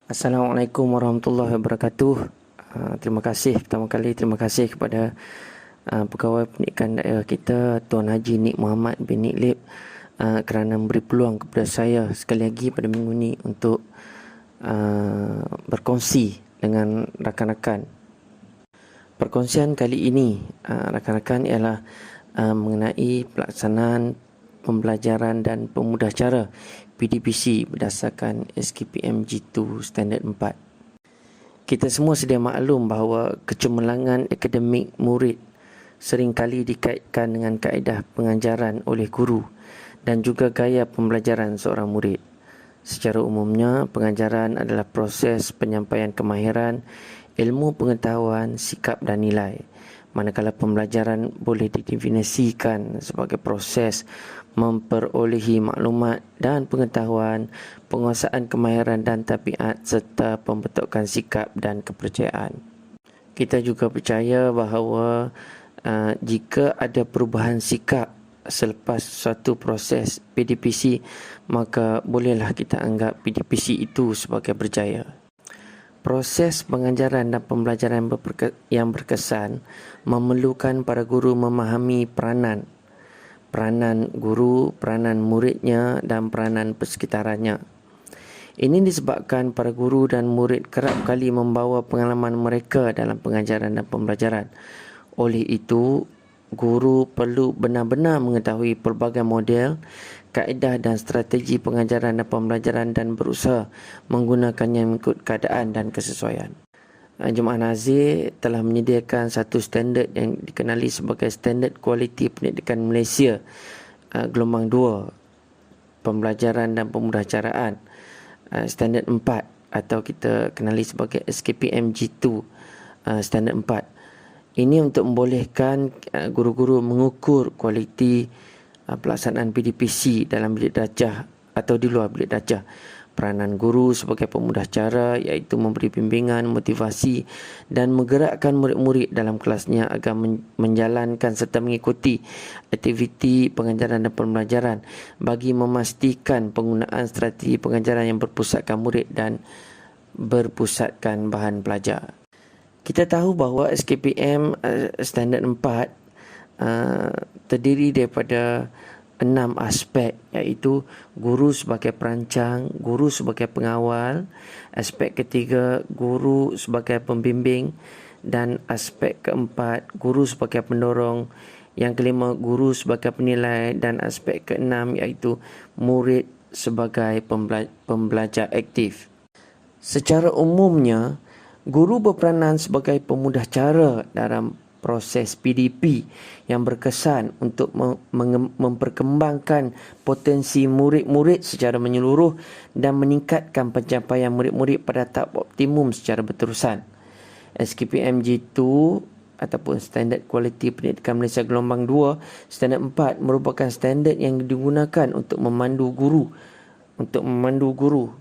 Assalamualaikum warahmatullahi wabarakatuh. Terima kasih kepada Pegawai Pendidikan Daerah kita, Tuan Haji Nik Muhammad bin Nik Lip, kerana memberi peluang kepada saya sekali lagi pada minggu ini untuk berkongsi dengan rakan-rakan. Perkongsian kali ini rakan-rakan ialah mengenai pelaksanaan pembelajaran dan pemudah cara PDPC berdasarkan SKPM G2 Standard 4. Kita semua sedia maklum bahawa kecemerlangan akademik murid seringkali dikaitkan dengan kaedah pengajaran oleh guru dan juga gaya pembelajaran seorang murid. Secara umumnya, pengajaran adalah proses penyampaian kemahiran, ilmu pengetahuan, sikap dan nilai. Manakala pembelajaran boleh didefinisikan sebagai proses memperolehi maklumat dan pengetahuan, penguasaan kemahiran dan tabiat serta pembentukan sikap dan kepercayaan. Kita juga percaya bahawa jika ada perubahan sikap selepas suatu proses PDPC, maka bolehlah kita anggap PDPC itu sebagai berjaya. Proses pengajaran dan pembelajaran yang berkesan memerlukan para guru memahami peranan guru, peranan muridnya dan peranan persekitarannya. Ini disebabkan para guru dan murid kerap kali membawa pengalaman mereka dalam pengajaran dan pembelajaran. Oleh itu, guru perlu benar-benar mengetahui pelbagai model, kaedah dan strategi pengajaran dan pembelajaran dan berusaha menggunakannya mengikut keadaan dan kesesuaian. Jemaah Nazir telah menyediakan satu standard yang dikenali sebagai Standard Kualiti Pendidikan Malaysia gelombang 2, pembelajaran dan pemudahcaraan, Standard 4 atau kita kenali sebagai SKPM G2 Standard 4. Ini untuk membolehkan guru-guru mengukur kualiti pelaksanaan PDPC dalam bilik darjah atau di luar bilik darjah. Peranan guru sebagai pemudah cara iaitu memberi bimbingan, motivasi dan menggerakkan murid-murid dalam kelasnya agar menjalankan serta mengikuti aktiviti pengajaran dan pembelajaran bagi memastikan penggunaan strategi pengajaran yang berpusatkan murid dan berpusatkan bahan pelajar. Kita tahu bahawa SKPM Standard 4 terdiri daripada 6 aspek, iaitu guru sebagai perancang, guru sebagai pengawal, aspek ketiga guru sebagai pembimbing dan aspek keempat guru sebagai pendorong, yang kelima guru sebagai penilai dan aspek keenam iaitu murid sebagai pembelajar aktif. Secara umumnya, guru berperanan sebagai pemudah cara dalam proses PDP yang berkesan untuk memperkembangkan potensi murid-murid secara menyeluruh dan meningkatkan pencapaian murid-murid pada tahap optimum secara berterusan. SKPM G2 ataupun Standard Kualiti Pendidikan Malaysia gelombang 2 Standard 4 merupakan standard yang digunakan untuk memandu guru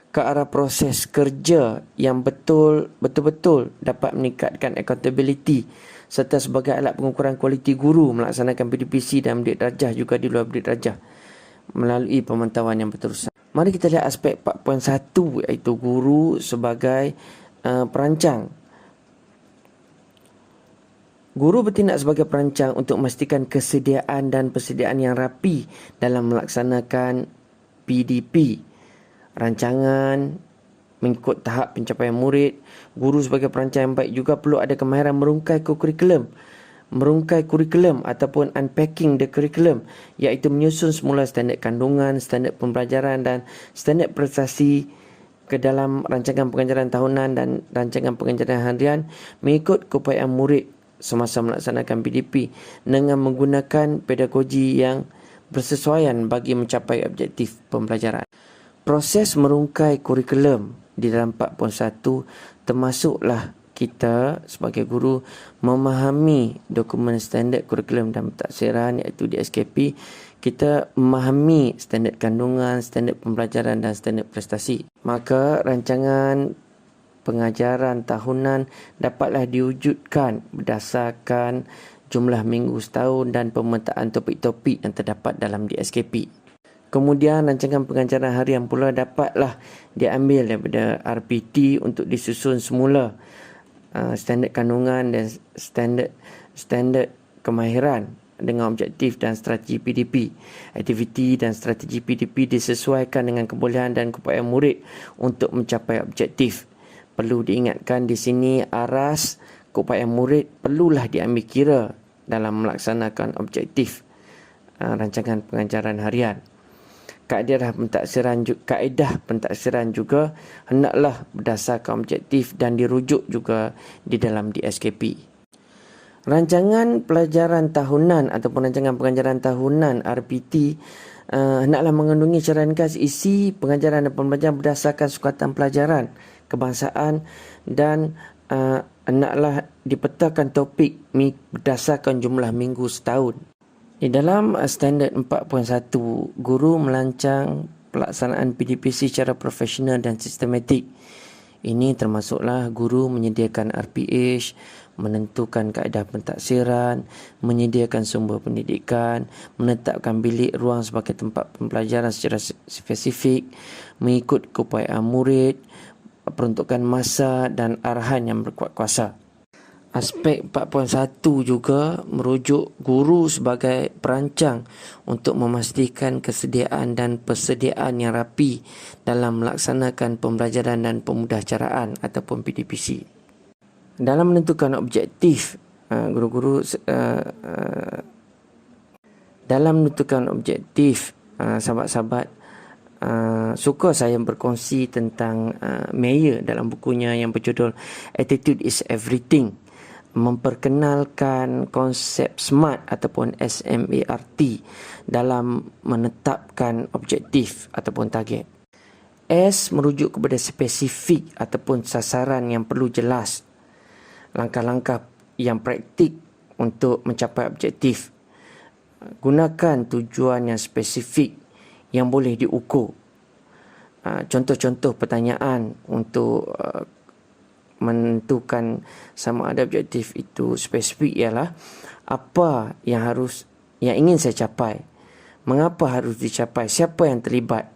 ke arah proses kerja yang betul-betul dapat meningkatkan accountability serta sebagai alat pengukuran kualiti guru melaksanakan PDPC dan bilik darjah juga di luar bilik darjah melalui pemantauan yang berterusan. Mari kita lihat aspek 4.1 iaitu guru sebagai perancang. Guru bertindak sebagai perancang untuk memastikan kesediaan dan persediaan yang rapi dalam melaksanakan PDP. Rancangan mengikut tahap pencapaian murid. Guru sebagai perancang yang baik juga perlu ada kemahiran merungkai kurikulum ataupun unpacking the curriculum, iaitu menyusun semula standard kandungan, standard pembelajaran dan standard prestasi ke dalam rancangan pengajaran tahunan dan rancangan pengajaran harian mengikut keupayaan murid semasa melaksanakan PDP dengan menggunakan pedagogi yang bersesuaian bagi mencapai objektif pembelajaran. Proses merungkai kurikulum di dalam 4.1 termasuklah kita sebagai guru memahami dokumen standard kurikulum dan pentaksiran iaitu di SKP. Kita memahami standard kandungan, standard pembelajaran dan standard prestasi. Maka rancangan pengajaran tahunan dapatlah diwujudkan berdasarkan jumlah minggu setahun dan pemetaan topik-topik yang terdapat dalam di SKP. Kemudian rancangan pengajaran harian pula dapatlah diambil daripada RPT untuk disusun semula standard kandungan dan standard kemahiran dengan objektif dan strategi PDP. Aktiviti dan strategi PDP disesuaikan dengan kebolehan dan keupayaan murid untuk mencapai objektif. Perlu diingatkan di sini aras keupayaan murid perlulah diambil kira dalam melaksanakan objektif rancangan pengajaran harian. Kaedah pentaksiran juga hendaklah berdasarkan objektif dan dirujuk juga di dalam DSKP. Rancangan pelajaran tahunan ataupun rancangan pengajaran tahunan RPT hendaklah mengandungi secara ringkas isi pengajaran dan pembelajaran berdasarkan sukatan pelajaran kebangsaan dan hendaklah dipetakan topik berdasarkan jumlah minggu setahun. Di dalam standard 4.1, guru melancang pelaksanaan PDPC secara profesional dan sistematik. Ini termasuklah guru menyediakan RPH, menentukan kaedah pentaksiran, menyediakan sumber pendidikan, menetapkan bilik ruang sebagai tempat pembelajaran secara spesifik, mengikut keupayaan murid, peruntukan masa dan arahan yang berkuat kuasa. Aspek 4.1 juga merujuk guru sebagai perancang untuk memastikan kesediaan dan persediaan yang rapi dalam melaksanakan pembelajaran dan pemudahcaraan ataupun PDPC. Dalam menentukan objektif, guru-guru dalam menentukan objektif, sahabat-sahabat suka saya berkongsi tentang Mayer dalam bukunya yang berjudul Attitude is Everything, memperkenalkan konsep SMART ataupun SMART dalam menetapkan objektif ataupun target. S merujuk kepada spesifik ataupun sasaran yang perlu jelas, langkah-langkah yang praktik untuk mencapai objektif. Gunakan tujuan yang spesifik yang boleh diukur. Contoh-contoh pertanyaan untuk menentukan sama ada objektif itu spesifik ialah apa yang ingin saya capai, mengapa harus dicapai, siapa yang terlibat,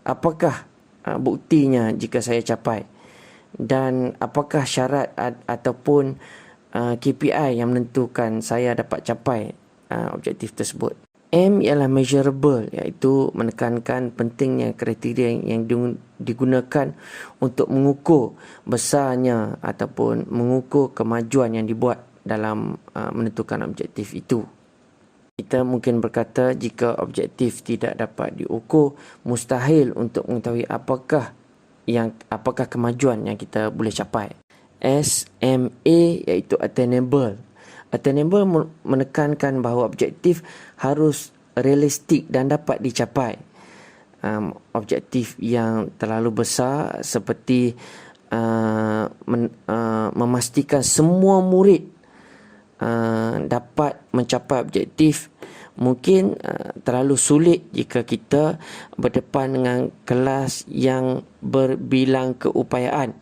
apakah buktinya jika saya capai, dan apakah syarat ataupun KPI yang menentukan saya dapat capai objektif tersebut. M ialah measurable, iaitu menekankan pentingnya kriteria yang digunakan untuk mengukur besarnya ataupun mengukur kemajuan yang dibuat dalam menentukan objektif itu. Kita mungkin berkata jika objektif tidak dapat diukur, mustahil untuk mengetahui apakah kemajuan yang kita boleh capai. SMA iaitu attainable. Attainable menekankan bahawa objektif harus realistik dan dapat dicapai. Objektif yang terlalu besar seperti memastikan semua murid dapat mencapai objektif mungkin terlalu sulit jika kita berdepan dengan kelas yang berbilang keupayaan.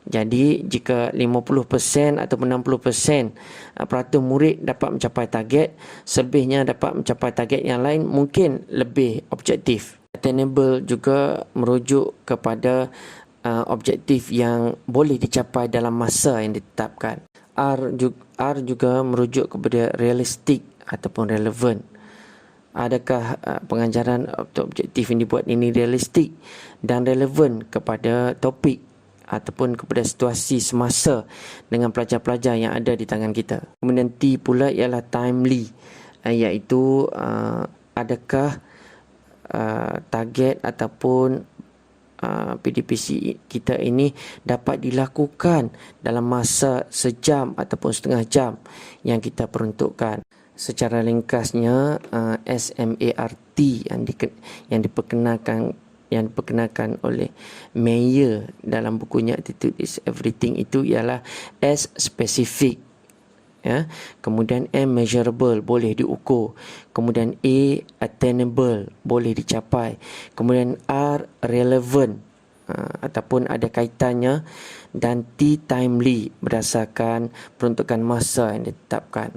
Jadi jika 50% ataupun 60% peratus murid dapat mencapai target, selebihnya dapat mencapai target yang lain, mungkin lebih objektif. Attainable juga merujuk kepada objektif yang boleh dicapai dalam masa yang ditetapkan. R juga merujuk kepada realistik ataupun relevan. Adakah pengajaran atau objektif yang dibuat ini realistik dan relevan kepada topik ataupun kepada situasi semasa dengan pelajar-pelajar yang ada di tangan kita. Kemudian T pula ialah timely, iaitu adakah target ataupun PDPC kita ini dapat dilakukan dalam masa sejam ataupun setengah jam yang kita peruntukkan. Secara ringkasnya, SMART yang diperkenalkan oleh Mayer dalam bukunya Attitude is Everything itu ialah S specific, kemudian M measurable, boleh diukur, kemudian A attainable, boleh dicapai, kemudian R relevant ataupun ada kaitannya, dan T timely berdasarkan peruntukan masa yang ditetapkan.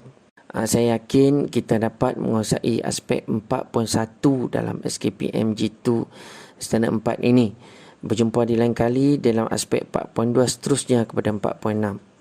Saya yakin kita dapat menguasai aspek 4.1 dalam SKPM G2 standard 4 ini. Berjumpa di lain kali dalam aspek 4.2 seterusnya kepada 4.6.